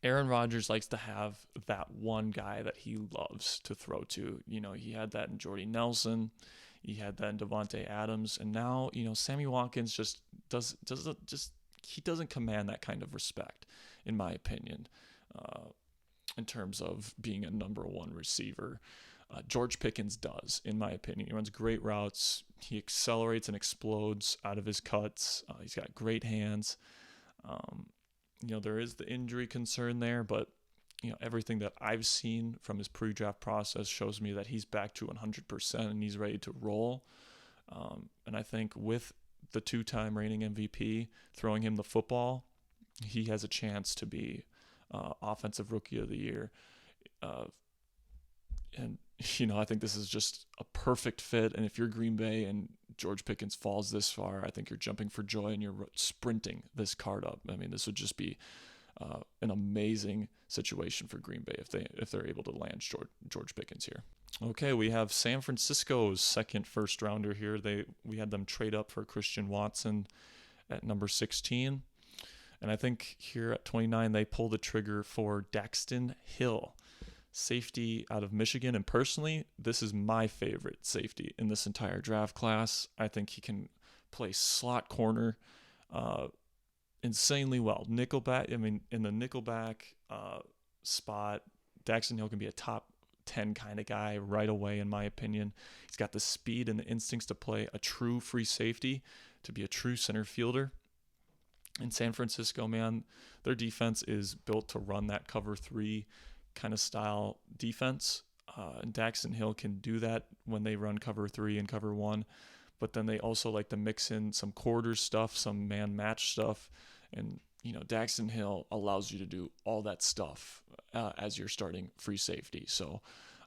Aaron Rodgers likes to have that one guy that he loves to throw to. He had that in Jordy Nelson. He had that in Devontae Adams. And now, Sammy Watkins just doesn't command that kind of respect, in my opinion. In terms of being a number one receiver. George Pickens does, in my opinion. He runs great routes. He accelerates and explodes out of his cuts. He's got great hands. There is the injury concern there, but everything that I've seen from his pre-draft process shows me that he's back to 100% and he's ready to roll. And I think with the two-time reigning MVP throwing him the football, he has a chance to be Offensive Rookie of the Year. And I think this is just a perfect fit. And if you're Green Bay and George Pickens falls this far, I think you're jumping for joy and you're sprinting this card up. I mean, this would just be an amazing situation for Green Bay if they're able to land George Pickens here. Okay, we have San Francisco's second first rounder here. We had them trade up for Christian Watson at number 16. And I think here at 29, they pull the trigger for Daxton Hill, safety out of Michigan. And personally, this is my favorite safety in this entire draft class. I think he can play slot corner insanely well. Nickelback, I mean, in the nickelback spot, Daxton Hill can be a top 10 kind of guy right away, in my opinion. He's got the speed and the instincts to play a true free safety, to be a true center fielder. In San Francisco, man, their defense is built to run that cover 3 kind of style defense. And Daxton Hill can do that when they run cover 3 and cover 1. But then they also like to mix in some quarter stuff, some man match stuff. And, Daxton Hill allows you to do all that stuff as you're starting free safety. So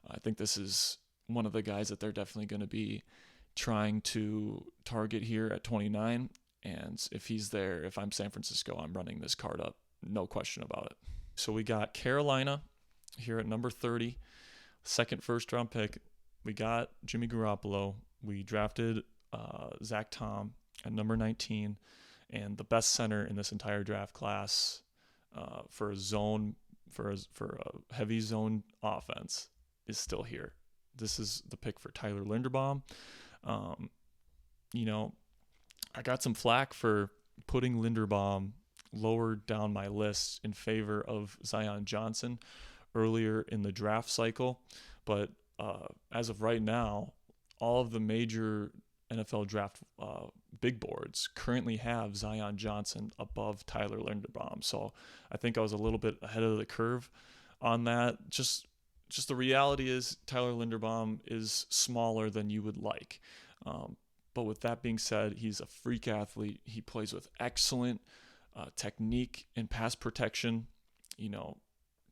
I think this is one of the guys that they're definitely going to be trying to target here at 29. And if I'm San Francisco, I'm running this card up. No question about it. So we got Carolina here at number 30, second first round pick. We got Jimmy Garoppolo. We drafted Zach Tom at number 19, and the best center in this entire draft class for a heavy zone offense is still here. This is the pick for Tyler Linderbaum. I got some flack for putting Linderbaum lower down my list in favor of Zion Johnson earlier in the draft cycle. But as of right now, all of the major NFL draft big boards currently have Zion Johnson above Tyler Linderbaum. So I think I was a little bit ahead of the curve on that. Just the reality is Tyler Linderbaum is smaller than you would like. But with that being said, he's a freak athlete. He plays with excellent technique and pass protection.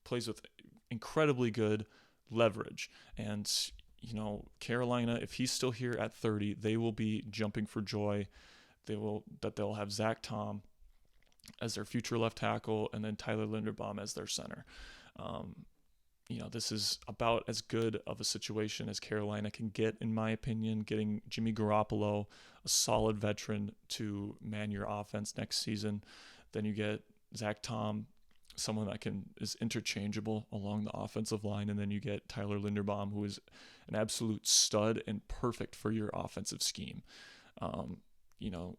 Plays with incredibly good leverage. And, Carolina, if he's still here at 30, they will be jumping for joy. They'll have Zach Tom as their future left tackle and then Tyler Linderbaum as their center. This is about as good of a situation as Carolina can get, in my opinion, getting Jimmy Garoppolo, a solid veteran, to man your offense next season. Then you get Zach Tom, someone that is interchangeable along the offensive line. And then you get Tyler Linderbaum, who is an absolute stud and perfect for your offensive scheme. And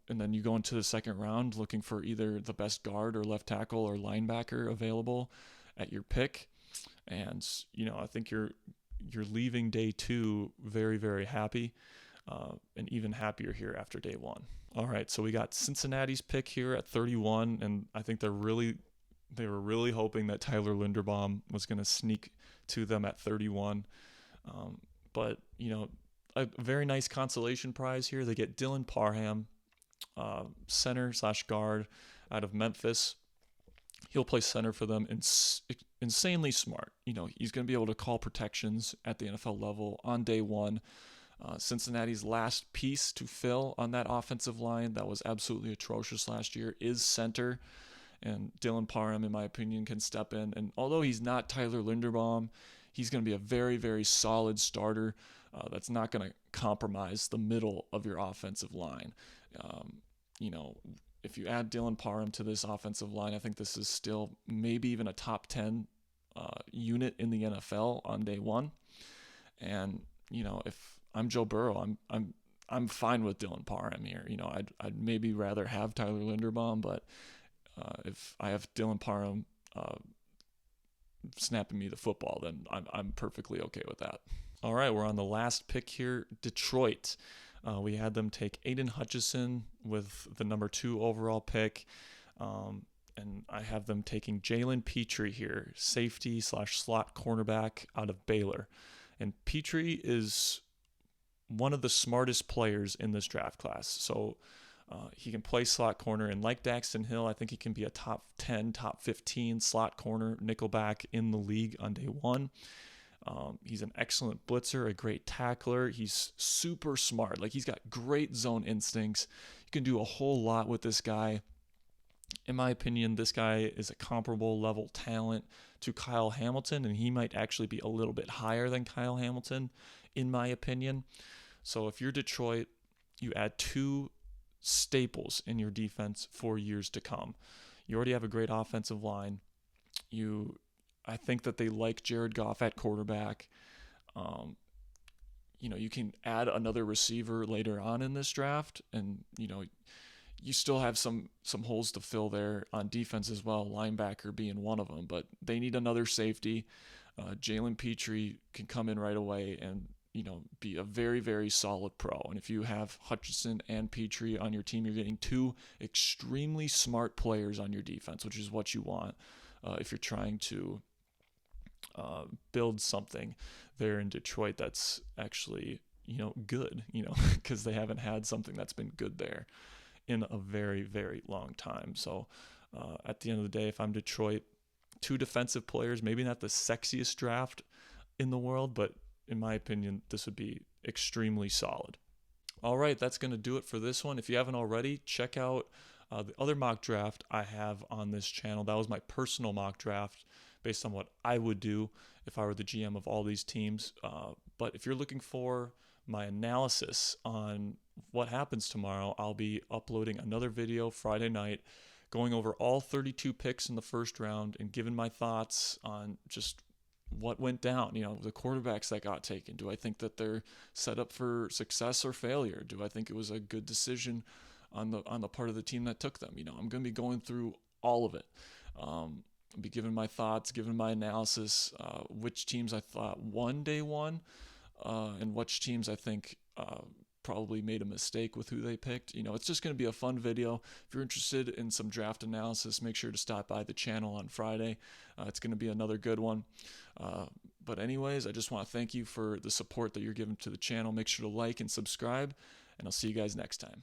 then you go into the second round looking for either the best guard or left tackle or linebacker available at your pick. And, I think you're leaving day 2 very, very happy, and even happier here after day 1. All right, so we got Cincinnati's pick here at 31, and I think they were really hoping that Tyler Linderbaum was going to sneak to them at 31. But, a very nice consolation prize here. They get Dylan Parham, center/guard out of Memphis. He'll play center for them. Insanely smart. He's going to be able to call protections at the NFL level on day 1. Cincinnati's last piece to fill on that offensive line that was absolutely atrocious last year is center. And Dylan Parham, in my opinion, can step in. And although he's not Tyler Linderbaum, he's going to be a very, very solid starter that's not going to compromise the middle of your offensive line. If you add Dylan Parham to this offensive line, I think this is still maybe even a top 10 unit in the NFL on day 1. And if I'm Joe Burrow, I'm fine with Dylan Parham here. I'd maybe rather have Tyler Linderbaum, but if I have Dylan Parham snapping me the football, then I'm perfectly okay with that. All right, we're on the last pick here, Detroit. We had them take Aiden Hutchinson with the number 2 overall pick. And I have them taking Jalen Petrie here, safety/slot cornerback out of Baylor. And Petrie is one of the smartest players in this draft class. So he can play slot corner. And like Daxton Hill, I think he can be a top 10, top 15 slot corner, nickelback in the league on day 1. He's an excellent blitzer, a great tackler. He's super smart. Like, he's got great zone instincts. You can do a whole lot with this guy. In my opinion, this guy is a comparable level talent to Kyle Hamilton, and he might actually be a little bit higher than Kyle Hamilton, in my opinion. So if you're Detroit, you add two staples in your defense for years to come. You already have a great offensive line. I think that they like Jared Goff at quarterback. Um, you can add another receiver later on in this draft, and you still have some holes to fill there on defense as well, linebacker being one of them. But they need another safety. Jalen Petrie can come in right away and be a very, very solid pro. And if you have Hutchinson and Petrie on your team, you're getting two extremely smart players on your defense, which is what you want if you're trying to build something there in Detroit that's actually good, because they haven't had something that's been good there in a very, very long time. So at the end of the day, if I'm Detroit, two defensive players, maybe not the sexiest draft in the world, but in my opinion, this would be extremely solid. All right, that's going to do it for this one. If you haven't already, check out the other mock draft I have on this channel. That was my personal mock draft based on what I would do if I were the GM of all these teams. But if you're looking for my analysis on what happens tomorrow, I'll be uploading another video Friday night going over all 32 picks in the first round and giving my thoughts on just what went down, the quarterbacks that got taken. Do I think that they're set up for success or failure? Do I think it was a good decision on the part of the team that took them? I'm going to be going through all of it. I'll be giving my thoughts, giving my analysis, which teams I thought won day one, and which teams I think probably made a mistake with who they picked. It's just going to be a fun video. If you're interested in some draft analysis, make sure to stop by the channel on Friday. It's going to be another good one. But anyways, I just want to thank you for the support that you're giving to the channel. Make sure to like and subscribe, and I'll see you guys next time.